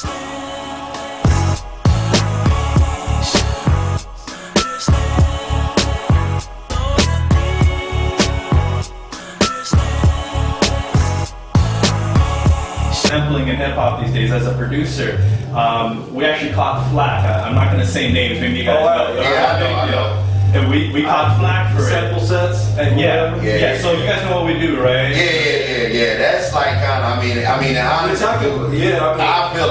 Sampling in hip hop these days as a producer, we actually caught flack. I'm not going to say names, maybe you guys know. Yeah, I know. And we caught flack for sample sets. And yeah. So you guys know what we do, right? Yeah. That's like kind of. I mean, honestly, I feel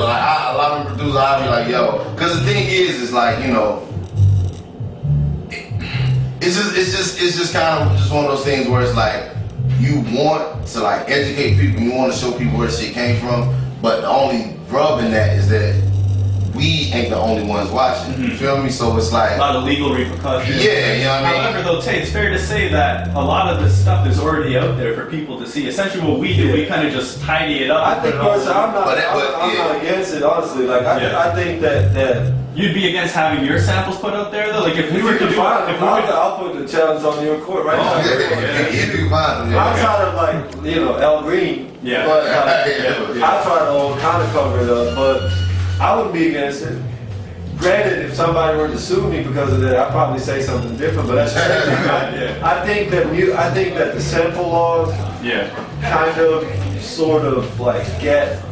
like a lot of producers, I'll be like, yo, because the thing is like, you know, it's just kind of just one of those things where it's like, you want to like educate people, you want to show people where shit came from, but the only rub in that is that we ain't the only ones watching. You feel me? So it's like a lot of legal repercussions. Yeah, you know what I mean? However, though, Tay, it's fair to say that a lot of this stuff is already out there for people to see. Essentially, what we do, we kind of just tidy it up. I think personally, I'm not against it. Honestly, like I think that. You'd be against having your samples put out there, though? Like if we were to do I'll put the challenge on your court right now. You do fine. Outside of like, you know, El Green. Yeah. But I try to kind of cover it up, but I wouldn't be against it. Granted, if somebody were to sue me because of that, I'd probably say something different. But that's I think that the sample laws kind of sort of like get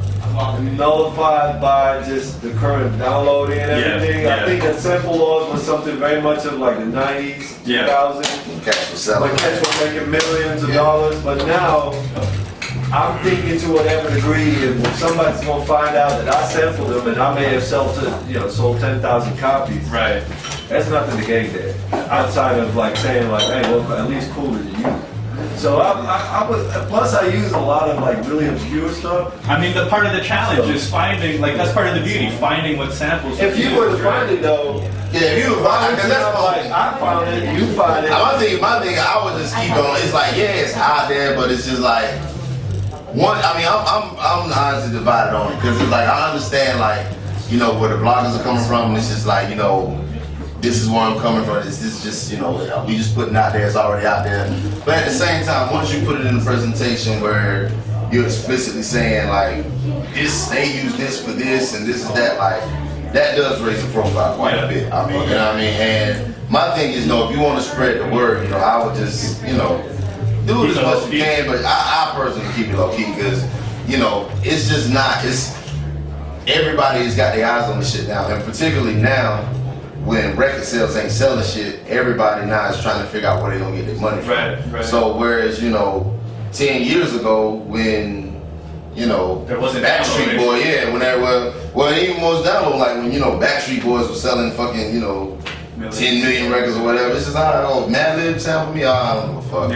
nullified by just the current downloading and everything. I think that sample laws was something very much of like the 90s, 2000s. Cats were selling. Like cats were making millions of dollars, but now I'm thinking to whatever degree if somebody's gonna find out that I sampled them and I may have sold 10,000 copies. Right. That's nothing to gain there. Outside of like saying like, hey, well, at least cool that you. So I would, plus I use a lot of like really obscure stuff. I mean, the part of the challenge is finding, like that's part of the beauty, finding what samples. If you were to find it though, if you find it, that's like I found it, you find it. My thing, I would just keep on. It's like it's out there, but it's just like one. I mean, I'm honestly divided on it because it's like I understand like where the bloggers are coming from, and it's just like this is where I'm coming from. This is just, we just putting out there, it's already out there. But at the same time, once you put it in a presentation where you're explicitly saying like, they use this for this and this is that, like, that does raise the profile quite a bit. I mean, you know what I mean? And my thing is, if you want to spread the word, I would just, do it as much as you can, but I personally keep it low key because, it's just not, everybody's got their eyes on the shit now. And particularly now, when record sales ain't selling shit, everybody now is trying to figure out where they're gonna get their money from. Right. So whereas 10 years ago when there wasn't Backstreet Boy, when they were even most download, like when Backstreet Boys were selling fucking 10 million records or whatever. It's just Madlib sampled me. I don't give a fuck.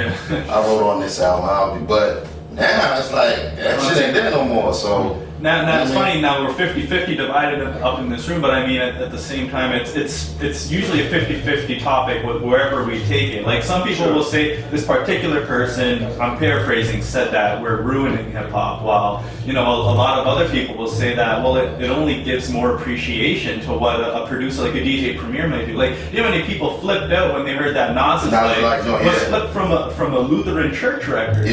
I wrote on this album, but now it's like that shit ain't there no more. So. Now it's funny. Now we're 50-50 divided up in this room, but I mean at the same time, it's usually a 50-50 topic wherever we take it. Like some people will say this particular person, I'm paraphrasing, said that we're ruining hip hop, while a lot of other people will say that it only gives more appreciation to what a producer like a DJ Premier might do. Like how many people flipped out when they heard that Nas was flipped from a Lutheran church record.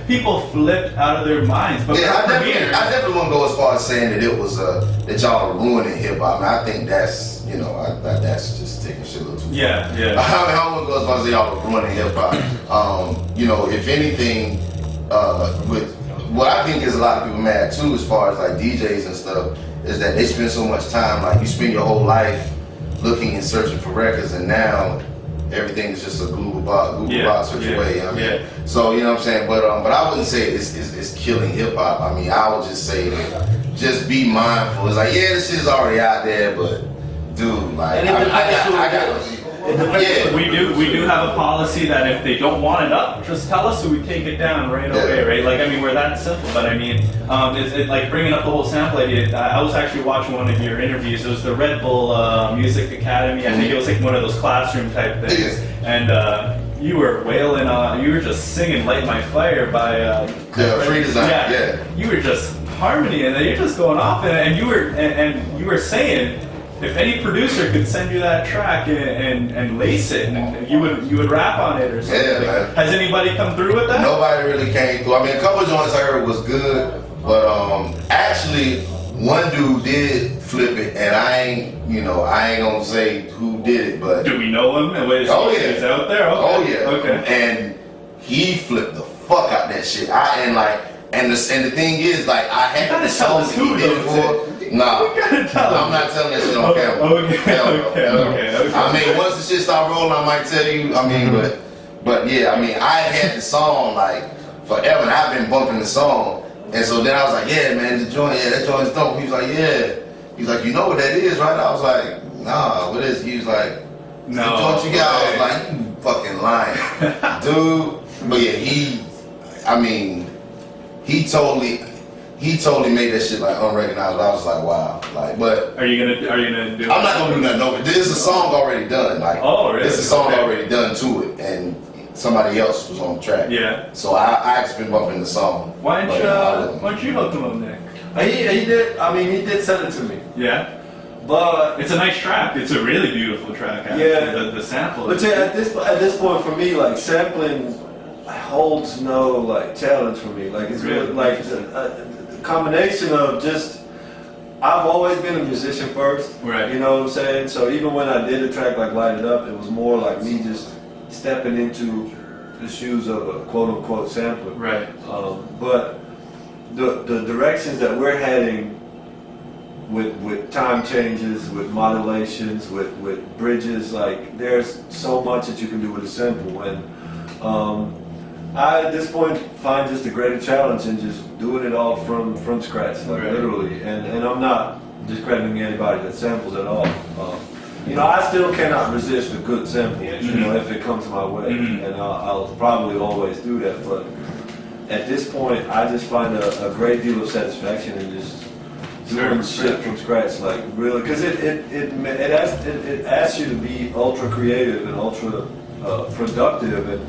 People flipped out of their minds. But I definitely won't go as far as saying that it was that y'all are ruining hip hop. I think that's that's just taking shit a little too far. Yeah. I don't want to go as far as say y'all are ruining hip hop. If anything, with what I think is a lot of people mad too, as far as like DJs and stuff, is that they spend so much time. Like you spend your whole life looking and searching for records, and now everything is just a Google box search away. So you know what I'm saying. But I wouldn't say it's killing hip hop. I mean, I would just say just be mindful. It's like this shit is already out there, but dude, like we do have a policy that if they don't want it up, just tell us so we take it down right away, right? Like I mean, we're that simple. But I mean, it's like bringing up the whole sample idea. I was actually watching one of your interviews. It was the Red Bull Music Academy. I think it was like one of those classroom type things, and you were wailing on. You were just singing "Light My Fire" by Free Design. You were just harmony, and then you're just going off, and you were saying, if any producer could send you that track and lace it, and you would rap on it or something. Yeah, man. Has anybody come through with that? Nobody really came through. I mean, a couple of joints I heard was good, but actually one dude did flip it, and I ain't gonna say who did it, but Do we know him? Oh, yeah. He's out there? Okay. oh yeah, Okay. and he flipped the fuck out that shit. And the thing is, like, I had gotta the tell song us that who he did it though, for. Nah, You gotta tell I'm him. not telling that shit on camera. Okay, Hell no, okay, no. okay. I mean, once the shit start rolling, I might tell you. I mean, but yeah, I mean, I had the song like forever, and I've been bumping the song, and so then I was like, yeah, man, that joint's dope. He was like, yeah. He's like, you know what that is, right? I was like, nah, what is? He was like, No. the joint you got. I was like, you fucking lying, dude. But yeah, he totally made that shit like unrecognizable. I was like, wow, like, but Are you gonna do I'm not gonna do nothing over it. There's a song already done. Like, Oh, really? There's a song Okay. already done to it, and somebody else was on the track. Yeah. So I just been bumping the song. Why But, don't you hook him up, Nick? He did. I mean, he did send it to me, Yeah. but It's a nice track. It's a really beautiful track. Actually. Yeah. The sample. But is- yeah, at this point for me, like sampling holds no like challenge for me. Like it's really like the combination of just. I've always been a musician first, Right. You know what I'm saying? So even when I did a track like Light It Up, it was more like me just stepping into the shoes of a quote unquote sampler. Right. But the directions that we're heading with time changes, with modulations, with bridges, like there's so much that you can do with a sample. And I at this point find just a greater challenge in just doing it all from scratch, like Right. literally. And I'm not discrediting anybody that samples at all. You know, I still cannot resist a good sample, you know, if it comes my way, Mhm. and I'll probably always do that. But at this point, I just find a great deal of satisfaction in just doing shit from scratch, like really, because it asks you to be ultra creative and ultra productive, and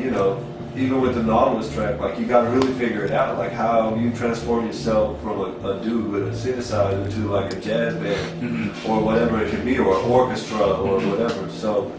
you know, even with the Nautilus track, like you got to really figure it out, like how you transform yourself from a dude with a synthesizer to like a jazz band or whatever it could be, or an orchestra or whatever. So